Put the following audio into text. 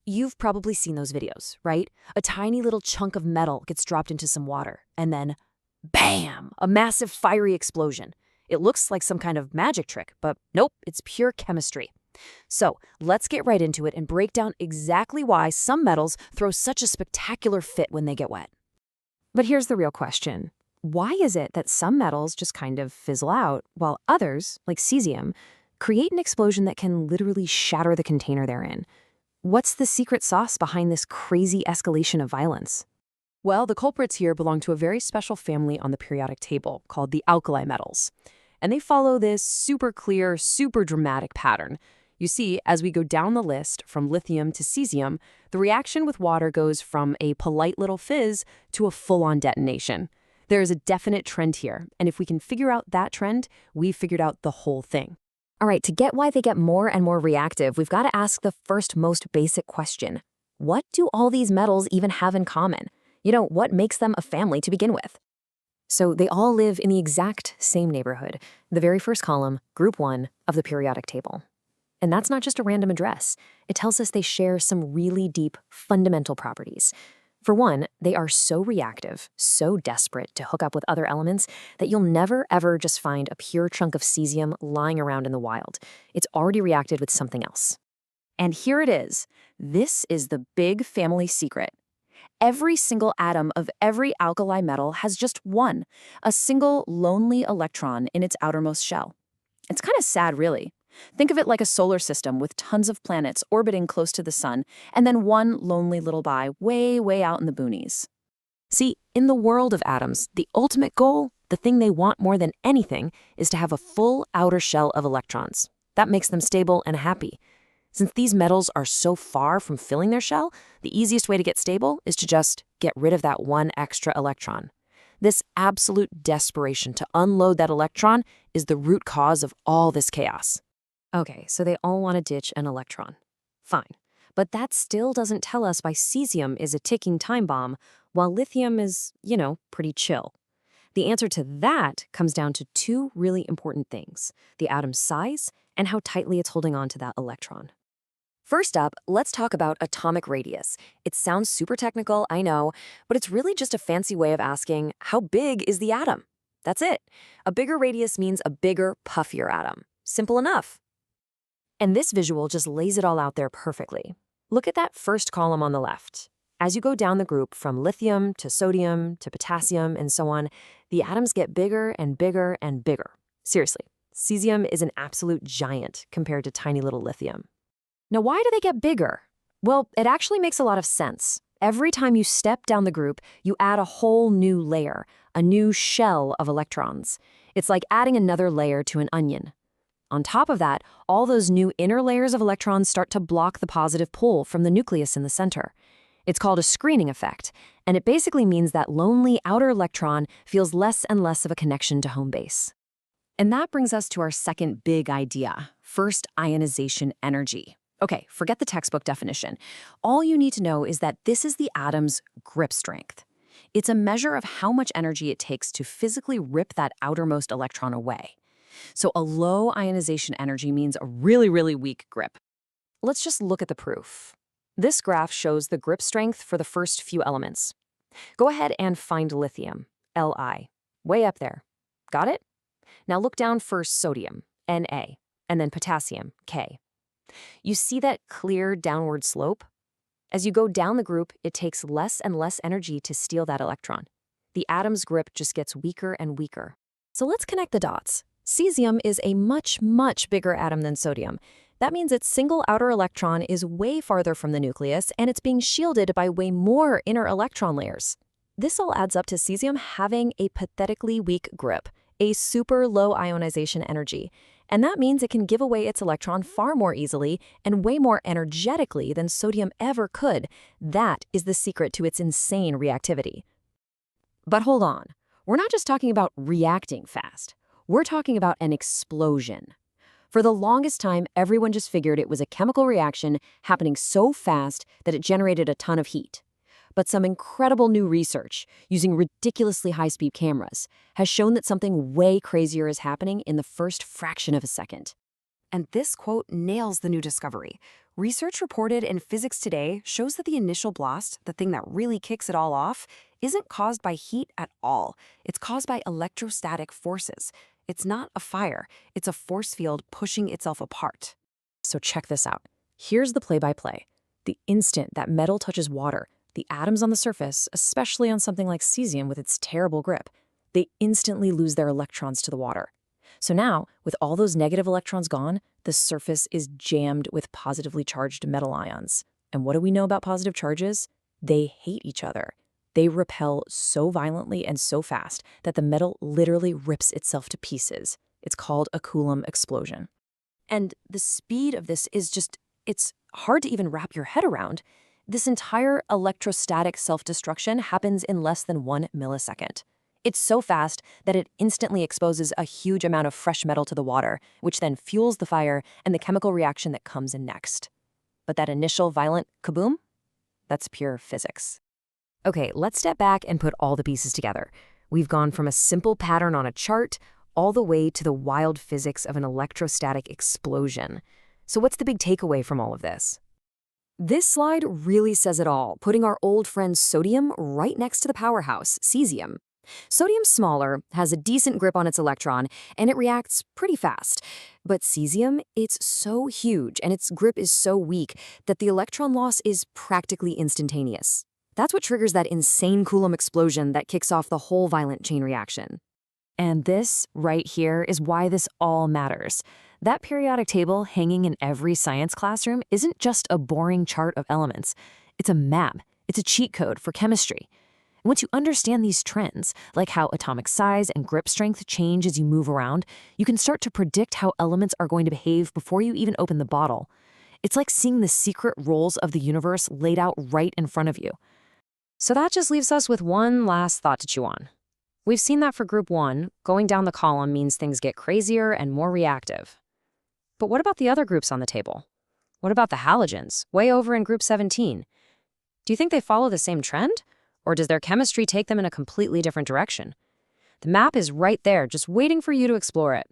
You've probably seen those videos, right? A tiny little chunk of metal gets dropped into some water, and then, bam, a massive fiery explosion. It looks like some kind of magic trick, but nope, it's pure chemistry. So let's get right into it and break down exactly why some metals throw such a spectacular fit when they get wet. But here's the real question. Why is it that some metals just kind of fizzle out, while others, like cesium, create an explosion that can literally shatter the container they're in? What's the secret sauce behind this crazy escalation of violence? Well, the culprits here belong to a very special family on the periodic table called the alkali metals. And they follow this super clear, super dramatic pattern. You see, as we go down the list from lithium to cesium, the reaction with water goes from a polite little fizz to a full-on detonation. There is a definite trend here, and if we can figure out that trend, we've figured out the whole thing. All right, to get why they get more and more reactive, we've got to ask the first most basic question. What do all these metals even have in common? What makes them a family to begin with? So they all live in the exact same neighborhood, the very first column, group 1 of the periodic table. And that's not just a random address. It tells us they share some really deep, fundamental properties. For one, they are so reactive, so desperate to hook up with other elements that you'll never, ever just find a pure chunk of cesium lying around in the wild. It's already reacted with something else. And here it is. This is the big family secret. Every single atom of every alkali metal has just one, a single lonely electron in its outermost shell. It's kind of sad, really. Think of it like a solar system with tons of planets orbiting close to the sun, and then one lonely little guy way, way out in the boonies. See, in the world of atoms, the ultimate goal, the thing they want more than anything, is to have a full outer shell of electrons. That makes them stable and happy. Since these metals are so far from filling their shell, the easiest way to get stable is to just get rid of that one extra electron. This absolute desperation to unload that electron is the root cause of all this chaos. Okay, so they all want to ditch an electron. Fine. But that still doesn't tell us why cesium is a ticking time bomb, while lithium is, pretty chill. The answer to that comes down to two really important things: the atom's size and how tightly it's holding on to that electron. First up, let's talk about atomic radius. It sounds super technical, I know, but it's really just a fancy way of asking, how big is the atom? That's it. A bigger radius means a bigger, puffier atom. Simple enough. And this visual just lays it all out there perfectly. Look at that first column on the left. As you go down the group from lithium to sodium to potassium and so on, the atoms get bigger and bigger and bigger. Seriously, cesium is an absolute giant compared to tiny little lithium. Now, why do they get bigger? Well, it actually makes a lot of sense. Every time you step down the group, you add a whole new layer, a new shell of electrons. It's like adding another layer to an onion. On top of that, all those new inner layers of electrons start to block the positive pull from the nucleus in the center. It's called a screening effect, and it basically means that lonely outer electron feels less and less of a connection to home base. And that brings us to our second big idea, first ionization energy. Okay, forget the textbook definition. All you need to know is that this is the atom's grip strength. It's a measure of how much energy it takes to physically rip that outermost electron away. So a low ionization energy means a really, really weak grip. Let's just look at the proof. This graph shows the grip strength for the first few elements. Go ahead and find lithium, Li, way up there. Got it? Now look down for sodium, Na, and then potassium, K. You see that clear downward slope? As you go down the group, it takes less and less energy to steal that electron. The atom's grip just gets weaker and weaker. So let's connect the dots. Cesium is a much, much bigger atom than sodium. That means its single outer electron is way farther from the nucleus, and it's being shielded by way more inner electron layers. This all adds up to cesium having a pathetically weak grip, a super low ionization energy. And that means it can give away its electron far more easily and way more energetically than sodium ever could. That is the secret to its insane reactivity. But hold on, we're not just talking about reacting fast. We're talking about an explosion. For the longest time, everyone just figured it was a chemical reaction happening so fast that it generated a ton of heat. But some incredible new research, using ridiculously high-speed cameras, has shown that something way crazier is happening in the first fraction of a second. And this quote nails the new discovery. Research reported in Physics Today shows that the initial blast, the thing that really kicks it all off, isn't caused by heat at all. It's caused by electrostatic forces. It's not a fire, it's a force field pushing itself apart. So check this out. Here's the play-by-play. The instant that metal touches water, the atoms on the surface, especially on something like cesium with its terrible grip, they instantly lose their electrons to the water. So now, with all those negative electrons gone, the surface is jammed with positively charged metal ions. And what do we know about positive charges? They hate each other. They repel so violently and so fast that the metal literally rips itself to pieces. It's called a Coulomb explosion. And the speed of this is it's hard to even wrap your head around. This entire electrostatic self-destruction happens in less than 1 millisecond. It's so fast that it instantly exposes a huge amount of fresh metal to the water, which then fuels the fire and the chemical reaction that comes in next. But that initial violent kaboom? That's pure physics. Okay, let's step back and put all the pieces together. We've gone from a simple pattern on a chart all the way to the wild physics of an electrostatic explosion. So what's the big takeaway from all of this? This slide really says it all, putting our old friend sodium right next to the powerhouse, cesium. Sodium's smaller, has a decent grip on its electron, and it reacts pretty fast. But cesium, it's so huge and its grip is so weak that the electron loss is practically instantaneous. That's what triggers that insane Coulomb explosion that kicks off the whole violent chain reaction. And this, right here, is why this all matters. That periodic table hanging in every science classroom isn't just a boring chart of elements. It's a map. It's a cheat code for chemistry. Once you understand these trends, like how atomic size and grip strength change as you move around, you can start to predict how elements are going to behave before you even open the bottle. It's like seeing the secret roles of the universe laid out right in front of you. So that just leaves us with one last thought to chew on. We've seen that for group 1, going down the column means things get crazier and more reactive. But what about the other groups on the table? What about the halogens, way over in group 17? Do you think they follow the same trend? Or does their chemistry take them in a completely different direction? The map is right there, just waiting for you to explore it.